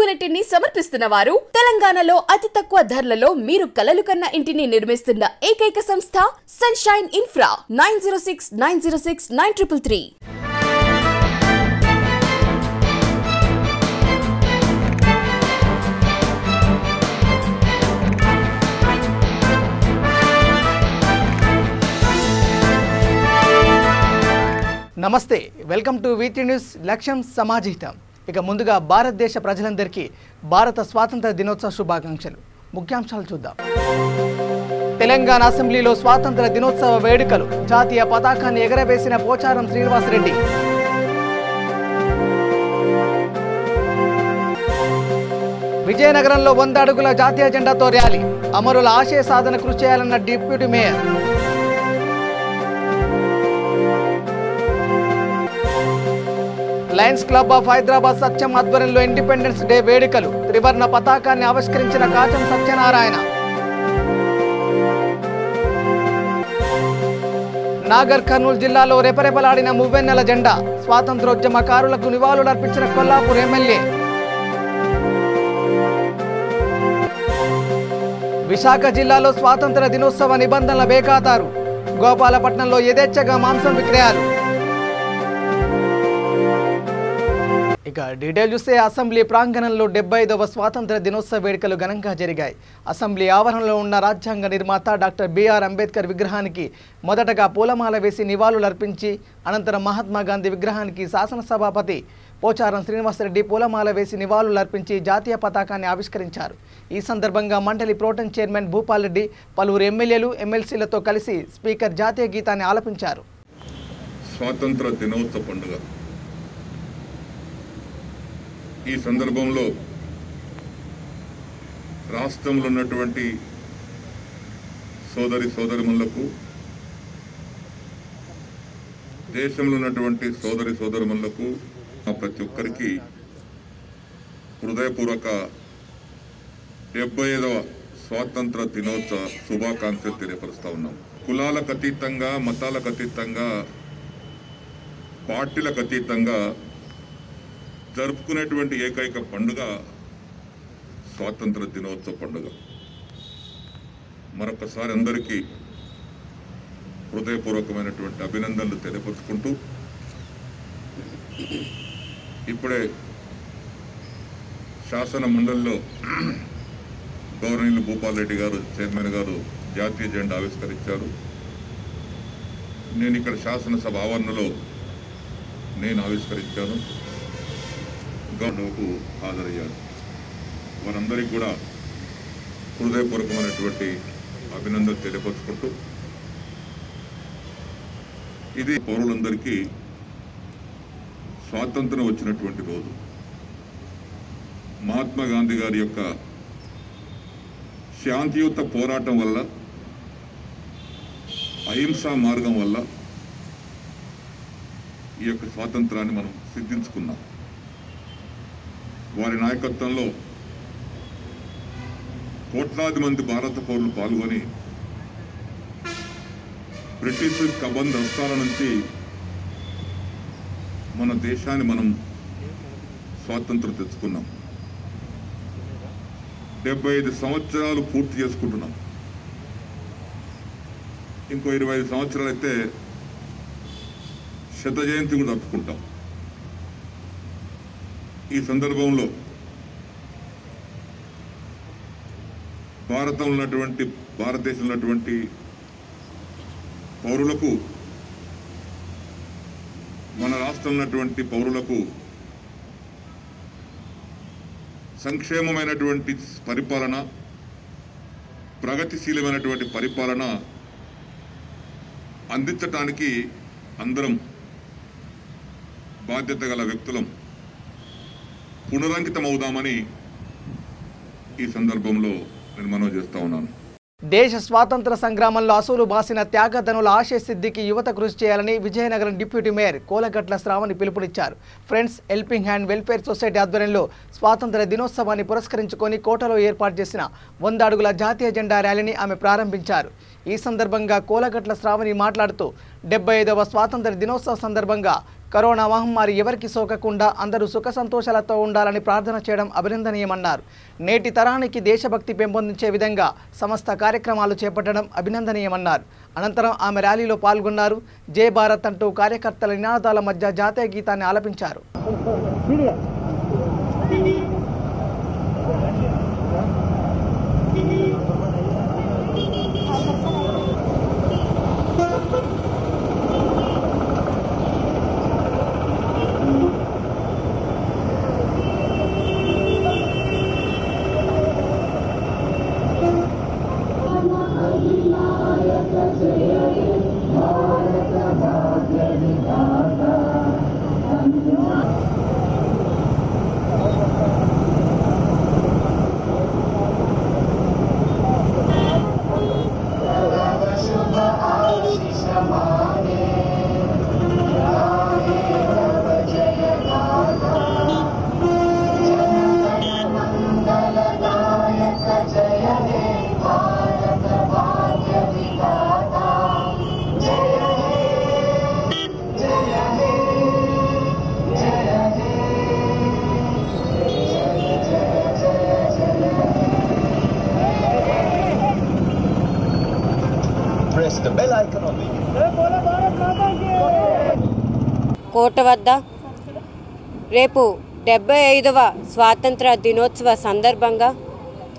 ఆపర్చునిటీని సమర్పిస్తున్న వారు తెలంగాణలో అతి తక్కువ ధరలలో మీరు కలలు కన్న ఇంటిని నిర్మిస్తున్న ఏకైక సంస్థ సన్షైన్ ఇన్ఫ్రా 9069069333. నమస్తే, వెల్కమ్ టు వీటీ న్యూస్. లక్ష్యం సమాజహితం. ఇక ముందుగా భారతదేశ ప్రజలందరికీ భారత స్వాతంత్ర దినోత్సవ శుభాకాంక్షలు. ముఖ్యాంశాలు చూద్దాం. తెలంగాణ అసెంబ్లీలో స్వాతంత్ర దినోత్సవ వేడుకలు. జాతీయ పతాకాన్ని ఎగరవేసిన పోచారం శ్రీనివాసరెడ్డి. విజయనగరంలో 100 అడుగుల జాతీయ జెండాతో ర్యాలీ. అమరుల ఆశయ సాధన కృషి చేయాలన్న deputy mayor. Lions club of Hyderabad Satyam ఆధ్వర్యంలో ఇండిపెండెన్స్ డే వేడుకలు. త్రివర్ణ పతాకాన్ని ఆవిష్కరించిన కాచం సత్యనారాయణ. నాగర్ కర్నూలు జిల్లాలో రెపరెపలాడిన మువ్వెన్నెల జెండా. స్వాతంత్రోద్యమకారులకు నివాళులర్పించిన కొల్లాపూర్ ఎమ్మెల్యే. విశాఖ జిల్లాలో స్వాతంత్ర దినోత్సవ నిబంధనల బేఖాతారు. గోపాలపట్నంలో యథేచ్ఛగా మాంసం విక్రయాలు. ఇక డీటెయిల్ చూస్తే అసెంబ్లీ ప్రాంగణంలో 75వ స్వాతంత్ర దినోత్సవ వేడుకలు ఘనంగా జరిగాయి. అసెంబ్లీ ఆవరణలో ఉన్న రాజ్యాంగ నిర్మాత డాక్టర్ బిఆర్ అంబేద్కర్ విగ్రహానికి మొదటగా పూలమాల వేసి నివాళులర్పించి అనంతరం మహాత్మా గాంధీ విగ్రహానికి శాసనసభాపతి పోచారం శ్రీనివాసరెడ్డి పూలమాల వేసి నివాళులర్పించి జాతీయ పతాకాన్ని ఆవిష్కరించారు. ఈ సందర్భంగా మండలి ప్రోటెం చైర్మన్ భూపాల్ రెడ్డి, పలువురు ఎమ్మెల్యేలు, ఎమ్మెల్సీలతో కలిసి స్పీకర్ జాతీయ గీతాన్ని ఆలపించారు. స్వాతంత్ర దినోత్సవ పండుగ ఈ సందర్భంలో రాష్ట్రంలో ఉన్నటువంటి సోదరిమణులకు, దేశంలో ఉన్నటువంటి సోదరిమణులకు ప్రతి ఒక్కరికి హృదయపూర్వక 75వ స్వాతంత్ర దినోత్సవ శుభాకాంక్షలు తెలియపరుస్తా ఉన్నాం. కులాలకు అతీతంగా, మతాలకు అతీతంగా, పార్టీలకు అతీతంగా జరుపుకునేటువంటి ఏకైక పండుగ స్వాతంత్ర దినోత్సవ పండుగ. మరొకసారి అందరికీ హృదయపూర్వకమైనటువంటి అభినందనలు తెలియపరుచుకుంటూ, ఇప్పుడే శాసన మండలిలో గవర్నర్ భూపాల్ రెడ్డి గారు, చైర్మన్ గారు జాతీయ జెండా ఆవిష్కరించారు. నేను ఇక్కడ శాసనసభ ఆవరణలో నేను ఆవిష్కరించాను. గవర్నర్కు హాజరయ్యారు. వారందరికీ కూడా హృదయపూర్వకమైనటువంటి అభినందనలు తెలియపరుచుకుంటూ, ఇది పౌరులందరికీ స్వాతంత్రం వచ్చినటువంటి రోజు. మహాత్మా గాంధీ గారి యొక్క శాంతియుత పోరాటం వల్ల, అహింసా మార్గం వల్ల ఈ యొక్క స్వాతంత్రాన్ని మనం సిద్ధించుకున్నాం. వారి నాయకత్వంలో కోట్లాది మంది భారత పౌరులు పాల్గొని బ్రిటిష్ కబంధ హస్తాల నుంచి మన దేశాన్ని మనం స్వాతంత్రం తెచ్చుకున్నాం. 75 సంవత్సరాలు పూర్తి చేసుకుంటున్నాం. ఇంకో 25 సంవత్సరాలు అయితే శత జయంతి కూడా జరుపుకుంటాం. ఈ సందర్భంలో భారతదేశంలో ఉన్నటువంటి పౌరులకు, మన రాష్ట్రంలో ఉన్నటువంటి పౌరులకు సంక్షేమమైనటువంటి పరిపాలన, ప్రగతిశీలమైనటువంటి పరిపాలన అందించటానికి అందరం బాధ్యత గల వ్యక్తులం పునరంకితమవుదామని ఈ సందర్భంలో నేను మనవి చేస్తా ఉన్నాను. దేశ స్వాతంత్ర సంగ్రామంలో అసూలు బాసిన త్యాగధనుల ఆశయ సిద్ధికి యువత కృషి చేయాలని విజయనగరం డిప్యూటీ మేయర్ కోలగట్ల శ్రావణి పిలుపునిచ్చారు. Friends helping hand welfare society ఆధ్వర్యంలో స్వాతంత్ర దినోత్సవాన్ని పురస్కరించుకొని కోటలో ఏర్పాటు చేసిన 100 అడుగుల జాతీయ జెండా ర్యాలీని ఆమె ప్రారంభించారు. ఈ సందర్భంగా కోలగట్ల శ్రావణి మాట్లాడుతూ 75వ స్వాతంత్ర దినోత్సవ సందర్భంగా కరోనా మహమ్మారి ఎవరికి సోకకుండా అందరూ సుఖ సంతోషాలతో ఉండాలని ప్రార్థన చేయడం అభినందనీయమన్నారు. నేటి తరానికి దేశభక్తి పెంపొందించే విధంగా సమస్త కార్యక్రమాలు చేపట్టడం అభినందనీయమన్నారు. అనంతరం ఆమె ర్యాలీలో పాల్గొన్నారు. జై భారత్ అంటూ కార్యకర్తల నినాదాల మధ్య జాతీయ గీతాన్ని ఆలపించారు. కోట వద్ద రేపు 75వ స్వాతంత్ర దినోత్సవ సందర్భంగా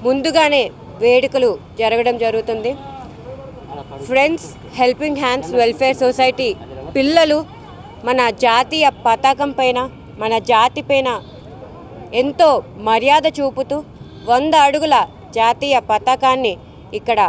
ముందుగానే వేడుకలు జరగడం జరుగుతుంది. Friends helping hands welfare society పిల్లలు మన జాతీయ పతాకం పైన మన జాతి పైన ఎంతో మర్యాద చూపుతూ 100 అడుగుల జాతీయ పతాకాన్ని ఇక్కడ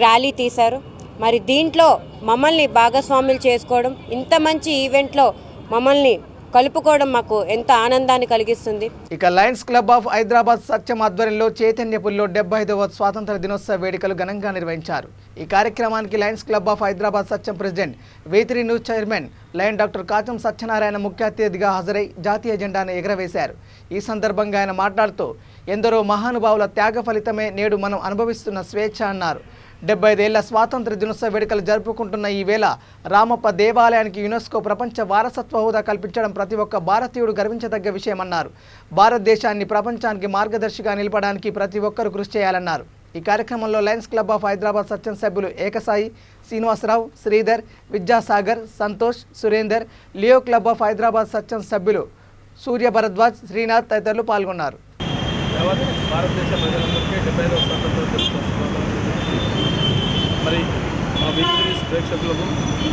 ర్యాలీ తీశారు. మరి దీంట్లో మమ్మల్ని భాగస్వాములు చేసుకోవడం, ఇంత మంచి ఈవెంట్లో మమ్మల్ని కలుపుకోవడం మాకు ఎంత ఆనందాన్ని కలిగిస్తుంది. ఇక Lions club of Hyderabad Satyam ఆధ్వర్యంలో చైతన్యపురిలో 75వ స్వాతంత్ర దినోత్సవ వేడుకలు ఘనంగా నిర్వహించారు. ఈ కార్యక్రమానికి Lions club of Hyderabad Satyam president V3 news chairman lion doctor Kacham Satyanarayana ముఖ్య అతిథిగా హాజరై జాతీయ జెండాను ఎగరవేశారు. ఈ సందర్భంగా ఆయన మాట్లాడుతూ ఎందరో మహానుభావుల త్యాగ ఫలితమే నేడు మనం అనుభవిస్తున్న స్వేచ్ఛ అన్నారు. 75 ఏళ్ల స్వాతంత్ర దినోత్సవ వేడుకలు జరుపుకుంటున్న ఈ వేళ రామప్ప దేవాలయానికి యునెస్కో ప్రపంచ వారసత్వ హోదా కల్పించడం ప్రతి ఒక్క భారతీయుడు గర్వించదగ్గ విషయమన్నారు. భారతదేశాన్ని ప్రపంచానికి మార్గదర్శిగా నిలపడానికి ప్రతి ఒక్కరూ కృషి చేయాలన్నారు. ఈ కార్యక్రమంలో lions club of Hyderabad Satyam సభ్యులు Ekasai, Srinivasarao, Sridhar, Vidyasagar, Santosh, Surender, Leo club of Hyderabad Satyam సభ్యులు సూర్య భరద్వాజ్, శ్రీనాథ్ తదితరులు పాల్గొన్నారు. మరి మా V3 ప్రేక్షకులకు,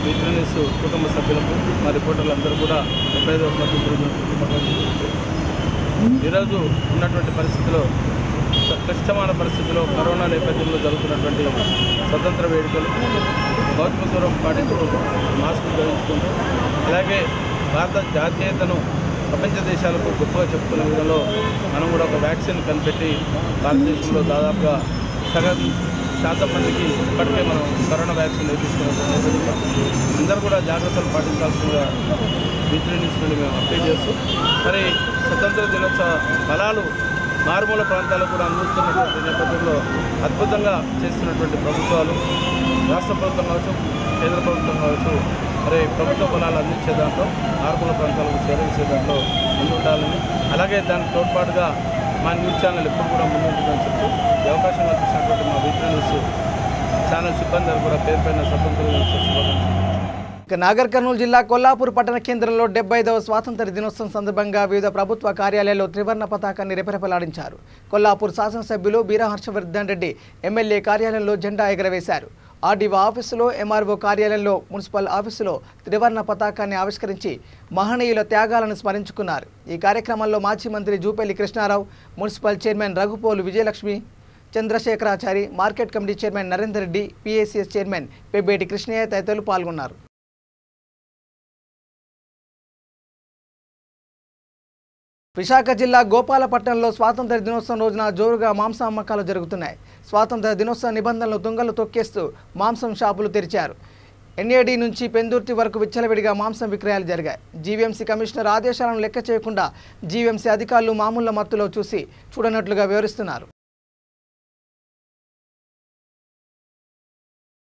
V3 కుటుంబ సభ్యులకు, మా రిపోర్టర్లందరూ కూడా 75వ స్వాతంత్ర దినోత్సవం. ఈరోజు ఉన్నటువంటి పరిస్థితిలో, క్లిష్టమైన పరిస్థితిలో, కరోనా నేపథ్యంలో జరుగుతున్నటువంటి స్వతంత్ర వేడుకలు భౌతిక దూరం పాటిస్తూ మాస్కులు ధరించుకుంటూ, అలాగే భారత జాతీయతను ప్రపంచ దేశాలకు గొప్పగా చెప్పుకునే విధంలో మనం కూడా ఒక వ్యాక్సిన్ కనిపెట్టి భారతదేశంలో దాదాపుగా సగం శాతం మందికి ఇప్పటికే మనం కరోనా వ్యాక్సిన్ వేపిస్తున్న నేపథ్యంలో అందరూ కూడా జాగ్రత్తలు పాటించాల్సిందిగా V3 న్యూస్ నుండి మేము అప్డేట్ చేస్తూ, మరి స్వతంత్ర దినోత్సవ ఫలాలు మారుమూల ప్రాంతాలకు కూడా అందిస్తున్నటువంటి నేపథ్యంలో అద్భుతంగా చేస్తున్నటువంటి ప్రభుత్వాలు, రాష్ట్ర ప్రభుత్వం కావచ్చు, కేంద్ర ప్రభుత్వం కావచ్చు, మరి ప్రభుత్వ ఫలాలు అందించే దాంట్లో మారుమూల ప్రాంతాలకు చేరవేసే దాంట్లో ముందుండాలని, అలాగే దానికి తోడ్పాటుగా మా న్యూస్ ఛానల్ ఎప్పుడు కూడా ముందుంటుందని చెప్తూ ఈ అవకాశం కల్పించినటువంటి మా V3 న్యూస్ ఛానల్ సిబ్బంది కూడా పేరు పైన స్వతంత్ర దినోత్సవ శుభాకాంక్షలు. నాగర్ కర్నూలు జిల్లా కొల్లాపూర్ పట్టణ కేంద్రంలో 75వ స్వాతంత్ర దినోత్సవం సందర్భంగా వివిధ ప్రభుత్వ కార్యాలయాల్లో త్రివర్ణ పతాకాన్ని రెపరెపలాడించారు. కొల్లాపూర్ శాసనసభ్యులు బీరా హర్షవర్ధన్ రెడ్డి ఎమ్మెల్యే కార్యాలయంలో జెండా ఎగరవేశారు. ఆర్డీఓ ఆఫీసులో, ఎంఆర్ఓ కార్యాలయంలో, మున్సిపల్ ఆఫీసులో త్రివర్ణ పతాకాన్ని ఆవిష్కరించి మహనీయుల త్యాగాలను స్మరించుకున్నారు. ఈ కార్యక్రమంలో మాజీ మంత్రి Jupally Krishnarao, municipal chairman Raghupolu Vijayalakshmi, Chandrasekharachari, market committee chairman Narender Reddy, PACS chairman Pebbeti Krishnaiah తదితరులు పాల్గొన్నారు. విశాఖ జిల్లా గోపాలపట్నంలో స్వాతంత్ర దినోత్సవం రోజున జోరుగా మాంసం అమ్మకాలు జరుగుతున్నాయి. స్వాతంత్ర దినోత్సవ నిబంధనలు తుంగలు తొక్కేస్తూ మాంసం షాపులు తెరిచారు. NAD నుంచి పెందుర్తి వరకు విచ్చలవిడిగా మాంసం విక్రయాలు జరిగాయి. GVMC కమిషనర్ ఆదేశాలను లెక్క చేయకుండా GVMC అధికారులు మామూలు మత్తులో చూసి చూడనట్లుగా వివరిస్తున్నారు.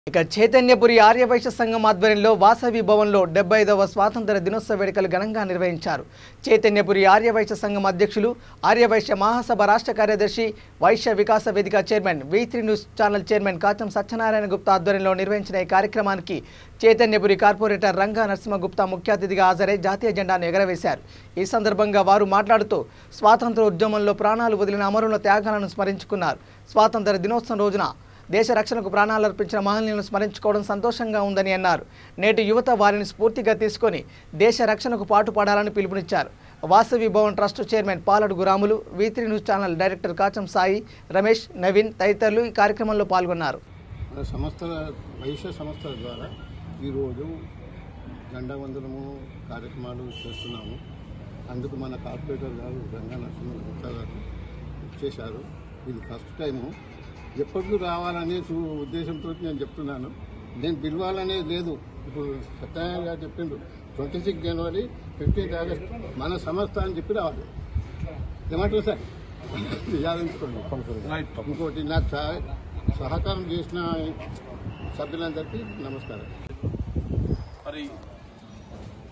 ఇక చైతన్యపురి ఆర్యవైశ్య సంఘం ఆధ్వర్యంలో వాసవి భవన్లో 75వ స్వాతంత్ర దినోత్సవ వేడుకలు ఘనంగా నిర్వహించారు. చైతన్యపురి ఆర్యవైశ్య సంఘం అధ్యక్షులు, ఆర్యవైశ్య మహాసభ రాష్ట్ర కార్యదర్శి, వైశ్య వికాస వేదిక chairman, V3 news channel chairman Kacham Satyanarayana Gupta ఆధ్వర్యంలో నిర్వహించిన ఈ కార్యక్రమానికి చైతన్యపురి కార్పొరేటర్ రంగా నరసింహగుప్తా ముఖ్య అతిథిగా హాజరై జాతీయ జెండాను ఎగరవేశారు. ఈ సందర్భంగా వారు మాట్లాడుతూ స్వాతంత్ర ఉద్యమంలో ప్రాణాలు వదిలిన అమరుల త్యాగాలను స్మరించుకున్నారు. స్వాతంత్ర దినోత్సవం రోజున దేశ రక్షణకు ప్రాణాలు అర్పించిన మహనీయులను స్మరించుకోవడం సంతోషంగా ఉందని అన్నారు. నేటి యువత వారిని స్ఫూర్తిగా తీసుకొని దేశ రక్షణకు పాటుపడాలని పిలుపునిచ్చారు. Vasavi Bhavan trust chairman పాలడు గురాములు, V3 news channel director Kacham Sai, Ramesh, Naveen తదితరులు ఈ కార్యక్రమంలో పాల్గొన్నారు. వైశ్య సంస్థల ద్వారా ఈరోజు జెండా వందనము కార్యక్రమాలు చేస్తున్నాము. అందుకు మన కార్పొరేటర్ గారు రంగా నరసింహగుప్తా గారు చేశారు. ఇది ఫస్ట్ టైము. ఎప్పటికీ రావాలనే ఉద్దేశంతో నేను చెప్తున్నాను. నేను పిలవాలనేది లేదు. ఇప్పుడు సత్యనారాయణ గారు చెప్పిండు 26 జనవరి 15 ఆగస్ట్ మన సంస్థ అని చెప్పి రావాలి. ఏమంటారు సార్? ఇంకోటి నాకు సహకారం చేసిన సభ్యులందరికీ నమస్కారం. మరి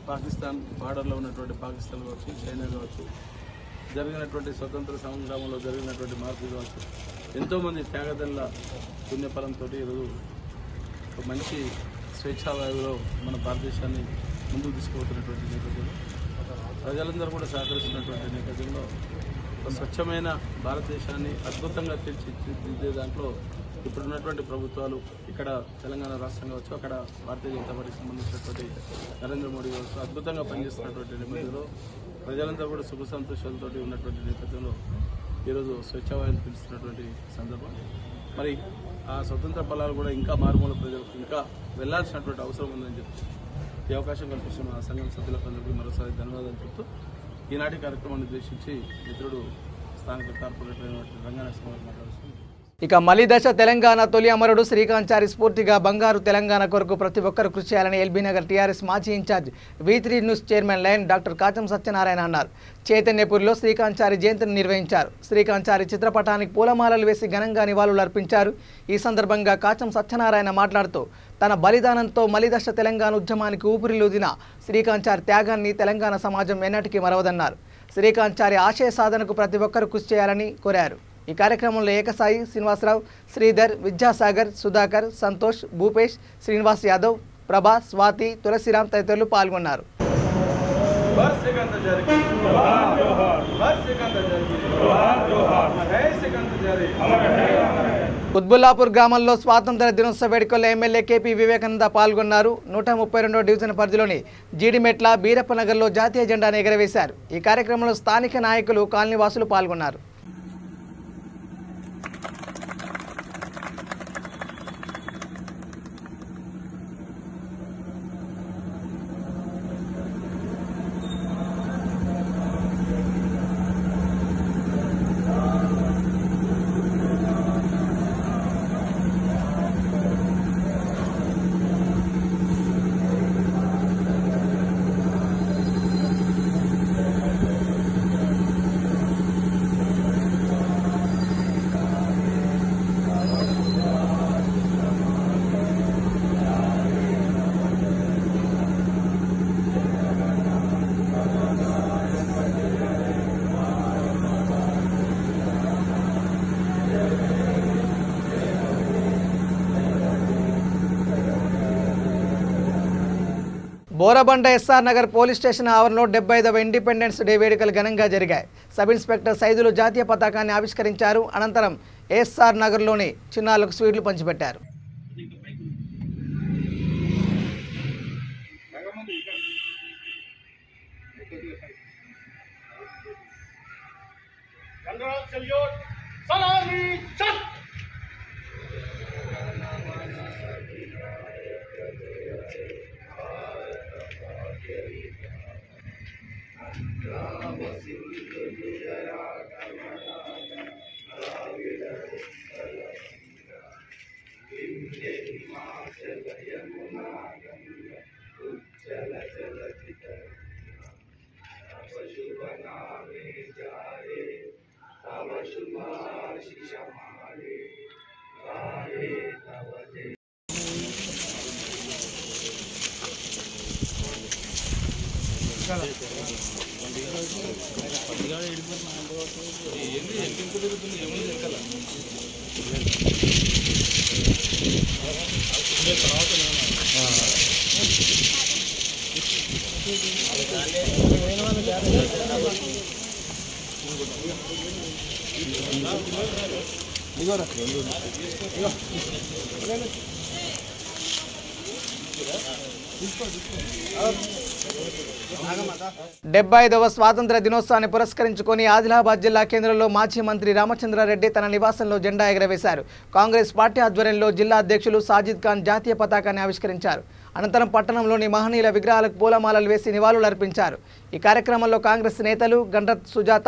పాకిస్తాన్ బార్డర్లో ఉన్నటువంటి పాకిస్తాన్ కావచ్చు, చైనా కావచ్చు, జరిగినటువంటి స్వతంత్ర సంగ్రామంలో జరిగినటువంటి మార్పు కావచ్చు, ఎంతోమంది త్యాగదళ్ళ పుణ్యఫలంతో ఈరోజు ఒక మంచి స్వేచ్ఛావాయువులో మన భారతదేశాన్ని ముందుకు తీసుకుపోతున్నటువంటి నేపథ్యంలో ప్రజలందరూ కూడా సహకరిస్తున్నటువంటి నేపథ్యంలో ఒక స్వచ్ఛమైన భారతదేశాన్ని అద్భుతంగా తీర్చిదిద్దే దాంట్లో ఇప్పుడున్నటువంటి ప్రభుత్వాలు, ఇక్కడ తెలంగాణ రాష్ట్రం కావచ్చు, అక్కడ భారతీయ జనతా పార్టీకి సంబంధించినటువంటి నరేంద్ర మోడీ కావచ్చు, అద్భుతంగా పనిచేస్తున్నటువంటి నేపథ్యంలో ప్రజలంతా కూడా సుఖ సంతోషాలతో ఉన్నటువంటి నేపథ్యంలో ఈరోజు స్వేచ్ఛావాయువుని పిలుస్తున్నటువంటి సందర్భం. మరి ఆ స్వతంత్ర ఫలాలు కూడా ఇంకా మారుమూల ప్రజలకు ఇంకా వెళ్లాల్సినటువంటి అవసరం ఉందని చెప్పి ఈ అవకాశం కల్పిస్తున్న ఆ సంఘం సభ్యులందరికీ మరోసారి ధన్యవాదాలు చెప్తూ ఈనాటి కార్యక్రమాన్ని ఉద్దేశించి మిత్రుడు స్థానిక కార్పొరేటర్ అయినటువంటి రంగా నరసింహ మాట్లాడుతున్నారు. ఇక మలిదశ తెలంగాణ తొలి అమరుడు శ్రీకాంచారి స్ఫూర్తిగా బంగారు తెలంగాణ కొరకు ప్రతి ఒక్కరు కృషి చేయాలని ఎల్బీనగర్ టీఆర్ఎస్ మాజీ ఇన్ఛార్జ్ V3 న్యూస్ చైర్మన్ లైన్ డాక్టర్ కాచం సత్యనారాయణ అన్నారు. చైతన్యపూర్లో శ్రీకాంచారి జయంతిని నిర్వహించారు. శ్రీకాంచారి చిత్రపటానికి పూలమాలలు వేసి ఘనంగా నివాళులు అర్పించారు. ఈ సందర్భంగా కాచం సత్యనారాయణ మాట్లాడుతూ తన బలిదానంతో మలిదశ తెలంగాణ ఉద్యమానికి ఊపిరిలూదిన శ్రీకాంచారి త్యాగాన్ని తెలంగాణ సమాజం ఎన్నటికీ మరవదన్నారు. శ్రీకాంచారి ఆశయ సాధనకు ప్రతి ఒక్కరు కృషి చేయాలని కోరారు. ఈ కార్యక్రమంలో ఏకసాయి, శ్రీనివాసరావు, శ్రీధర్, విద్యాసాగర్, సుధాకర్, సంతోష్, భూపేష్, శ్రీనివాస్ యాదవ్, ప్రభా, స్వాతి, తులసిరామ్ తదితరులు పాల్గొన్నారు. కుత్బుల్లాపూర్ గ్రామంలో స్వాతంత్ర దినోత్సవ వేడుకల్లో ఎమ్మెల్యే KP వివేకానంద పాల్గొన్నారు. 132వ డివిజన్ పరిధిలోని జీడిమెట్ల, బీరప్పనగర్లో జాతీయ జెండాను ఎగరవేశారు. ఈ కార్యక్రమంలో స్థానిక నాయకులు, కాలనీవాసులు పాల్గొన్నారు. Borabanda SR Nagar police station ఆవరణలో 75వ ఇండిపెండెన్స్ డే వేడుకలు ఘనంగా జరిగాయి. సబ్ ఇన్స్పెక్టర్ సైదులు జాతీయ పతాకాన్ని ఆవిష్కరించారు. అనంతరం SR నగర్లోని చిన్నారులకు స్వీట్లు పంచిపెట్టారు. డెబ్బై 75వ స్వాతంత్ర దినోత్సవాన్ని పురస్కరించుకొని ఆదిలాబాద్ జిల్లా కేంద్రంలో మాజీ మంత్రి రామచంద్రారెడ్డి తన నివాసంలో జెండా ఎగరవేశారు. కాంగ్రెస్ పార్టీ ఆధ్వర్యంలో జిల్లా అధ్యక్షులు సాజిద్ ఖాన్ జాతీయ పతాకాన్ని ఆవిష్కరించారు. అనంతరం పట్టణంలోని మహనీయుల విగ్రహాలకు పూలమాలలు వేసి నివాళులర్పించారు. ఈ కార్యక్రమంలో కాంగ్రెస్ నేతలు గండ్రత్ సుజాత,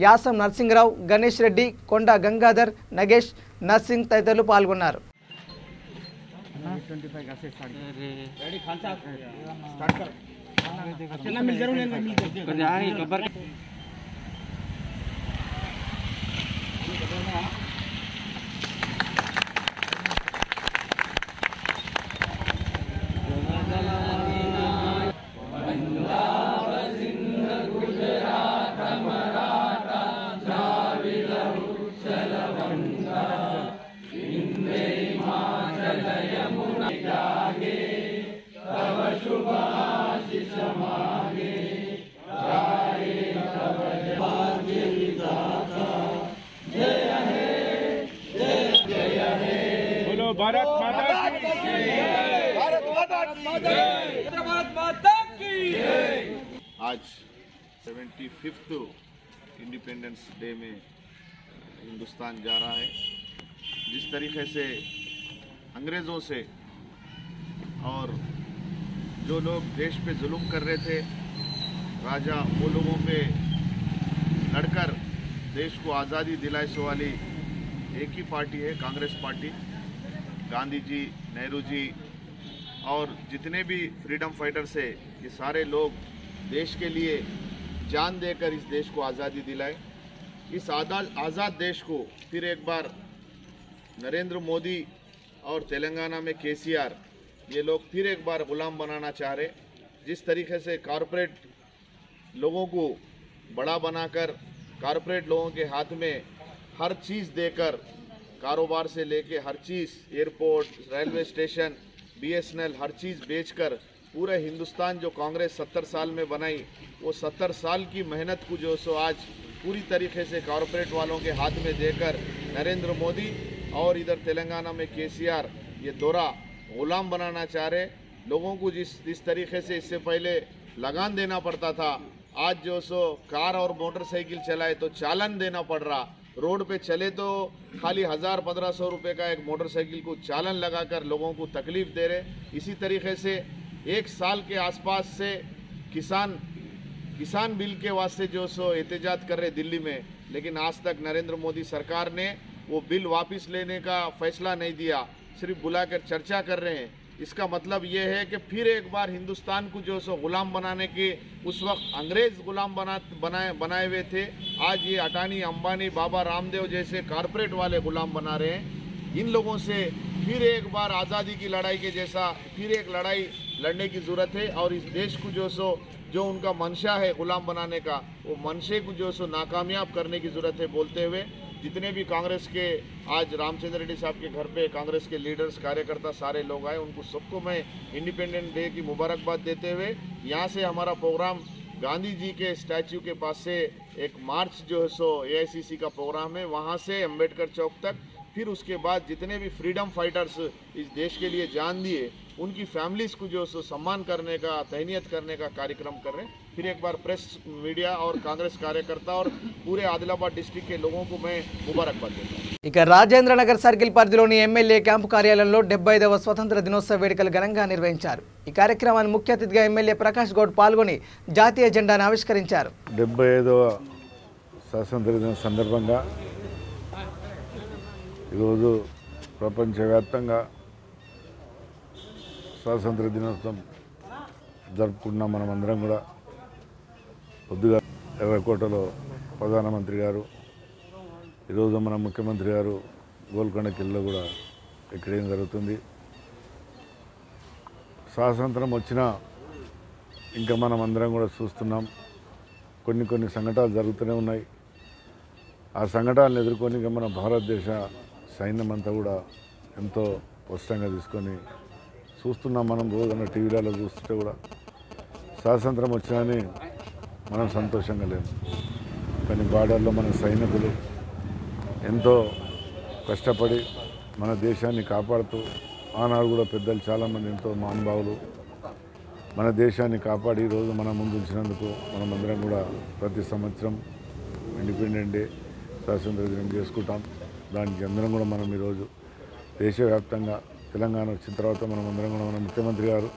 యాసం నర్సింగరావు, గణేష్ రెడ్డి, కొండ గంగాధర్, నగేష్, నర్సింగ్ తదితరులు పాల్గొన్నారు. भारत माता की जय, भारत माता की जय। आज 75th इंडिपेंडेंस डे में हिंदुस्तान जा रहा है। जिस तरीके से अंग्रेज़ों से और जो लोग देश पे जुल्म कर रहे थे, राजा वो लोगों पे लड़कर देश को आज़ादी दिलाने वाली एक ही पार्टी है, कांग्रेस पार्टी। गांधी जी, नेहरू जी और जितने भी फ्रीडम फाइटर्स है, ये सारे लोग देश के लिए जान देकर इस देश को आज़ादी दिलाए। इस आज़ाद देश को फिर एक बार नरेंद्र मोदी और तेलंगाना में केसीआर, ये लोग फिर एक बार गुलाम बनाना चाह रहे। जिस तरीके से कॉरपोरेट लोगों को बड़ा बनाकर कॉरपोरेट लोगों के हाथ में हर चीज़ देकर, कारोबार से लेके हर चीज़, एयरपोर्ट, रेलवे स्टेशन, बीएसएनएल, हर चीज़ बेचकर पूरे हिंदुस्तान जो कांग्रेस 70 साल में बनाई, वो 70 साल की मेहनत को जो सो आज पूरी तरीके से कॉरपोरेट वालों के हाथ में देकर नरेंद्र मोदी और इधर तेलंगाना में केसीआर ये दोहरा गुलाम बनाना चाह रहे। लोगों को जिस तरीके से इससे पहले लगान देना पड़ता था, आज जो सो कार और मोटरसाइकिल चलाए तो चालान देना पड़ रहा। रोड पे चले तो खाली 1000-1500 रुपये का एक मोटरसाइकिल को चालान लगाकर लोगों को तकलीफ दे रहे। इसी तरीके से 1 साल के आसपास से किसान बिल के वास्ते जो सो एहतजाज कर रहे दिल्ली में, लेकिन आज तक नरेंद्र मोदी सरकार ने वो बिल वापस लेने का फैसला नहीं दिया, सिर्फ बुलाकर चर्चा कर रहे हैं। इसका मतलब ये है कि फिर एक बार हिंदुस्तान को जो सो गुलाम बनाने के उस वक्त अंग्रेज गुलाम बनाए हुए थे, आज ये अडानी, अंबानी, बाबा रामदेव जैसे कॉरपोरेट वाले गुलाम बना रहे हैं। इन लोगों से फिर एक बार आज़ादी की लड़ाई के जैसा फिर एक लड़ाई लड़ने की ज़रूरत है और इस देश को जो उनका मंशा है गुलाम बनाने का, वो मंशे को जो सो नाकामयाब करने की ज़रूरत है। बोलते हुए जितने भी कांग्रेस के आज रामचंद्र रेड्डी साहब के घर पे कांग्रेस के लीडर्स, कार्यकर्ता सारे लोग आए, उनको सबको मैं इंडिपेंडेंस डे की मुबारकबाद देते हुए यहाँ से हमारा प्रोग्राम गांधी जी के स्टैच्यू के पास से एक मार्च जो है सो AICC का प्रोग्राम है, वहाँ से अम्बेडकर चौक तक, फिर उसके बाद जितने भी फ्रीडम फाइटर्स इस देश के लिए जान दिए उनकी फैमिलीज को जो सो सम्मान करने का, तहनीयत करने का कार्यक्रम कर रहे हैं। फिर एक बार प्रेस, मीडिया और कांग्रेस कार्यकर्ता और पूरे आदिलाबाद डिस्ट्रिक्ट के लोगों को मैं मुबारकबाद देता हूँ। ఇక రాజేంద్రనగర్ సర్కిల్ పరిధిలోని ఎమ్మెల్యే క్యాంపు కార్యాలయంలో 75వ స్వతంత్ర దినోత్సవ వేడుకలు ఘనంగా నిర్వహించారు. ఈ కార్యక్రమాన్ని ముఖ్య అతిథిగా ఎమ్మెల్యే ప్రకాష్ గౌడ్ పాల్గొని జాతీయ జెండాను ఆవిష్కరించారు. 75వ స్వాతంత్ర దినం సందర్భంగా ఈరోజు ప్రపంచవ్యాప్తంగా స్వాతంత్ర దినోత్సవం జరుపుకుంటున్నాం. మనమందరం కూడా పొద్దుగా ఎర్రకోటలో ప్రధానమంత్రి గారు, ఈరోజు మన ముఖ్యమంత్రి గారు గోల్కొండ కిల్లో కూడా ఎక్కడేం జరుగుతుంది. స్వాతంత్రం వచ్చినా ఇంకా మనం అందరం కూడా చూస్తున్నాం, కొన్ని సంఘటనలు జరుగుతూనే ఉన్నాయి. ఆ సంఘటనలు ఎదుర్కొని మన భారతదేశ సైన్యం అంతా కూడా ఎంతో స్పష్టంగా తీసుకొని చూస్తున్నాం. మనం రోజున టీవీలలో చూస్తుంటే కూడా స్వాతంత్రం వచ్చినాని మనం సంతోషంగా లేము. కానీ బార్డర్లో మన సైనికులు ఎంతో కష్టపడి మన దేశాన్ని కాపాడుతూ ఆనాడు కూడా పెద్దలు చాలామంది ఎంతో మహానుభావులు మన దేశాన్ని కాపాడి ఈరోజు మన ముందు ఉంచినందుకు మనమందరం కూడా ప్రతి సంవత్సరం ఇండిపెండెంట్ డే స్వాతంత్ర దినం చేసుకుంటాం. దానికి అందరం కూడా మనం ఈరోజు దేశవ్యాప్తంగా తెలంగాణ వచ్చిన తర్వాత మనమందరం కూడా మన ముఖ్యమంత్రి గారు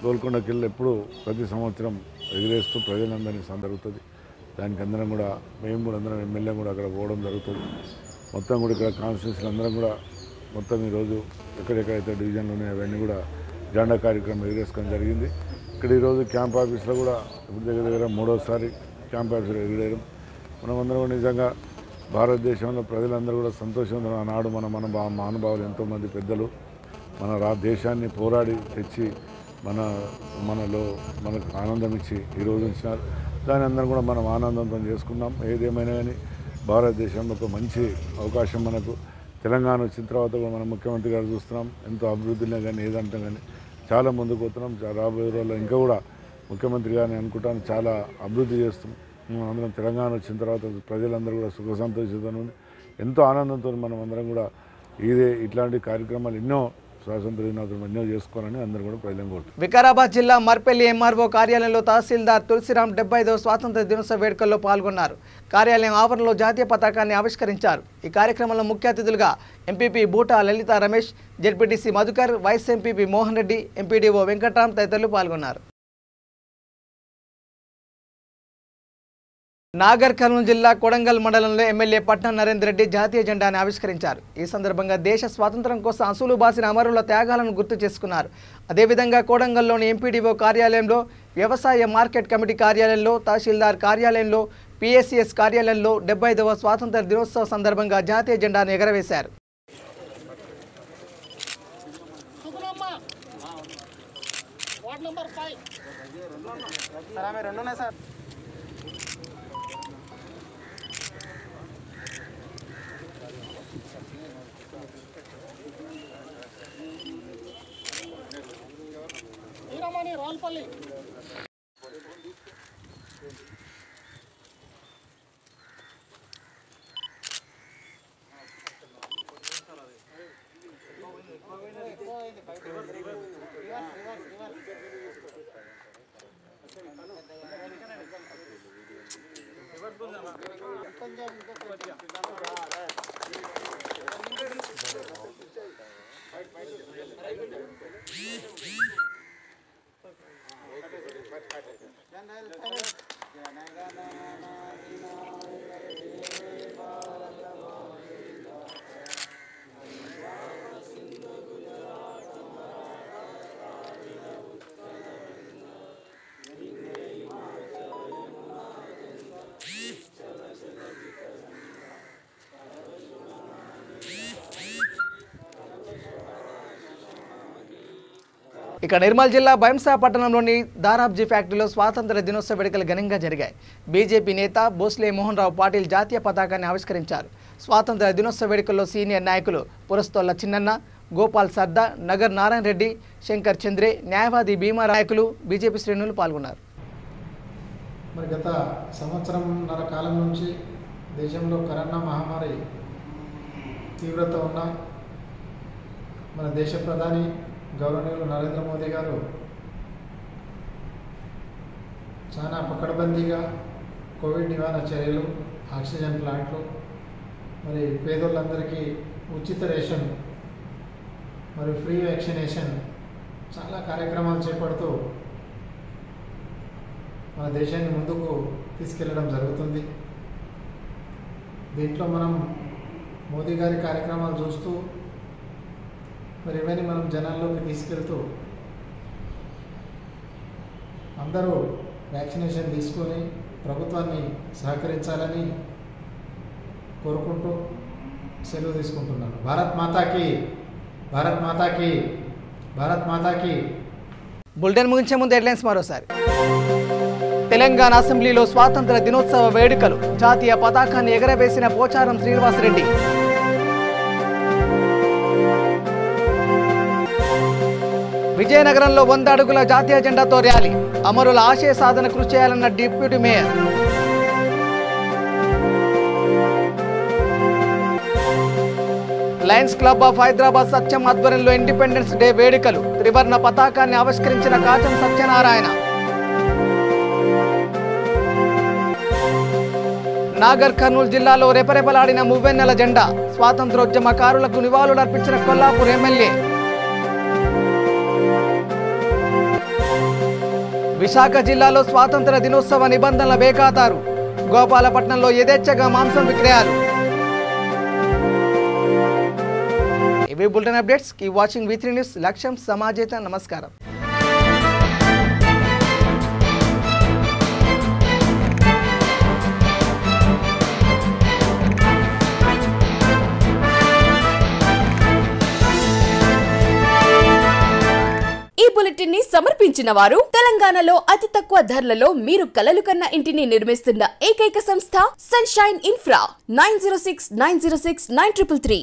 గోల్కొండకి వెళ్ళి ఎప్పుడూ ప్రతి సంవత్సరం ఎగిరేస్తూ ప్రజలందరినీ జరుగుతుంది. దానికి అందరం కూడా మేము కూడా అందరం ఎమ్మెల్యే కూడా అక్కడ పోవడం జరుగుతుంది. మొత్తం కూడా ఇక్కడ కాన్స్టిట్యూన్సీలు అందరం కూడా మొత్తం ఈరోజు ఎక్కడెక్కడైతే డివిజన్లు ఉన్నాయో అవన్నీ కూడా జెండా కార్యక్రమం ఎగిరేసుకోవడం జరిగింది. ఇక్కడ ఈరోజు క్యాంప్ ఆఫీస్లో కూడా ఇప్పుడు దగ్గర మూడోసారి క్యాంప్ ఆఫీస్లో ఎగిరేయడం మనమందరం కూడా నిజంగా భారతదేశంలో ప్రజలందరూ కూడా సంతోషంగా ఆనాడు మన మహానుభావులు ఎంతోమంది పెద్దలు మన దేశాన్ని పోరాడి తెచ్చి మనలో మనకు ఆనందం ఇచ్చి ఈరోజు ఇచ్చినారు. దాని అందరం కూడా మనం ఆనందంతో చేసుకున్నాం. ఏదేమైనా కానీ భారతదేశంలో ఒక మంచి అవకాశం మనకు తెలంగాణ వచ్చిన తర్వాత కూడా మన ముఖ్యమంత్రి గారు చూస్తున్నాం. ఎంతో అభివృద్ధిలో కానీ ఏదంటే కానీ చాలా ముందుకు పోతున్నాం. రాబోయే రోజుల్లో ఇంకా కూడా ముఖ్యమంత్రి గారిని అనుకుంటాను చాలా అభివృద్ధి చేస్తున్నాం. అందరం తెలంగాణ వచ్చిన తర్వాత ప్రజలందరూ కూడా సుఖ సంతోషంతో ఎంతో ఆనందంతో మనం అందరం కూడా ఇట్లాంటి కార్యక్రమాలు ఎన్నో స్వాతంత్ర దినోత్సవం ఎన్నో చేసుకోవాలని అందరూ కూడా ప్రజలను కోరుతున్నారు. వికారాబాద్ జిల్లా మర్పల్లి ఎంఆర్ఓ కార్యాలయంలో తహసీల్దార్ తులసిరామ్ 75వ స్వాతంత్ర దినోత్సవ వేడుకల్లో పాల్గొన్నారు. కార్యాలయం ఆవరణలో జాతీయ పతాకాన్ని ఆవిష్కరించారు. ఈ కార్యక్రమంలో ముఖ్య అతిథులుగా MPP Boota Lalitha Ramesh, ZPTC Madhukar, vice MPP Mohan Reddy, MPDO Venkatram తదితరులు పాల్గొన్నారు. నాగర్ కర్నూలు జిల్లా కొడంగల్ మండలంలో ఎమ్మెల్యే పట్నం నరేందర్ రెడ్డి జాతీయ జెండాను ఆవిష్కరించారు. ఈ సందర్భంగా దేశ స్వాతంత్ర్యం కోసం అసూలు బాసిన అమరుల త్యాగాలను గుర్తు చేసుకున్నారు. అదేవిధంగా కొడంగల్లోని ఎంపీడీఓ కార్యాలయంలో, వ్యవసాయ మార్కెట్ కమిటీ కార్యాలయంలో, తహసీల్దార్ కార్యాలయంలో, పిఎస్సిఎస్ కార్యాలయంలో 75వ స్వాతంత్ర దినోత్సవ సందర్భంగా జాతీయ జెండాను ఎగరవేశారు. ఇక నిర్మల్ జిల్లా బైంసా పట్టణంలోని దారాబ్జీ ఫ్యాక్టరీలో స్వాతంత్ర దినోత్సవ వేడుకలు ఘనంగా జరిగాయి. బీజేపీ నేత భోస్లే మోహన్ రావు పాటిల్ జాతీయ పతాకాన్ని ఆవిష్కరించారు. స్వాతంత్ర దినోత్సవ వేడుకల్లో సీనియర్ నాయకులు పురస్తోళ్ల చిన్నన్న, గోపాల్ సర్దా, నగర్ నారాయణ రెడ్డి, శంకర్ చంద్రే, న్యాయవాది భీమా నాయకులు, బీజేపీ శ్రేణులు పాల్గొన్నారు. మరి గత సంవత్సరంన్నర కాలం నుంచి దేశంలో కరోనా మహమ్మారి తీవ్రత ఉన్న మన దేశ ప్రధాని గౌరవనీయులు నరేంద్ర మోదీ గారు చాలా పకడ్బందీగా కోవిడ్ నివారణ చర్యలు, ఆక్సిజన్ ప్లాంట్లు, మరి పేదోళ్ళందరికీ ఉచిత రేషన్ మరియు ఫ్రీ వ్యాక్సినేషన్ చాలా కార్యక్రమాలు చేపడుతూ మన దేశాన్ని ముందుకు తీసుకెళ్లడం జరుగుతుంది. దీంట్లో మనం మోదీ గారి కార్యక్రమాలు చూస్తూ మరి ఇవన్నీ మనం జనాల్లోకి తీసుకెళ్తూ అందరూ వ్యాక్సినేషన్ తీసుకొని ప్రభుత్వాన్ని సహకరించాలని కోరుకుంటూ సెలవు తీసుకుంటున్నాను. భారత్ మాతాకి, భారత్ మాతాకి, భారత్ మాతాకి. బులెటిన్ ముగించే ముందు హెడ్లైన్స్ మరోసారి. తెలంగాణ అసెంబ్లీలో స్వాతంత్ర దినోత్సవ వేడుకలు జాతీయ పతాకాన్ని ఎగరవేసిన పోచారం శ్రీనివాసరెడ్డి. విజయనగరంలో 100 అడుగుల జాతీయ జెండాతో ర్యాలీ, అమరుల ఆశయ సాధన కృషి చేయాలన్న deputy mayor. Lions club of Hyderabad Satyam ఆధ్వర్యంలో ఇండిపెండెన్స్ డే వేడుకలు, త్రివర్ణ పతాకాన్ని ఆవిష్కరించిన కాచం సత్యనారాయణ. నాగర్ కర్నూలు జిల్లాలో రెపరెపలాడిన మువ్వెన్నెల జెండా, స్వాతంత్రోద్యమకారులకు నివాళులర్పించిన కొల్లాపూర్ ఎమ్మెల్యే. విశాఖ జిల్లాలో స్వాతంత్ర దినోత్సవ నిబంధనల బేఖాతారు, గోపాలపట్నంలో యథేచ్ఛగా మాంసం విక్రయాలు. ఇవి bulletin updates. Keep watching V3 news. లక్ష్యం సమాజేత. నమస్కారం. ఈ బులెటిన్ ని సమర్పించిన వారు తెలంగాణలో అతి తక్కువ ధరలలో మీరు కలలు కన్న ఇంటిని నిర్మిస్తున్న ఏకైక సంస్థ సన్షైన్ ఇన్ఫ్రా. 9069069333.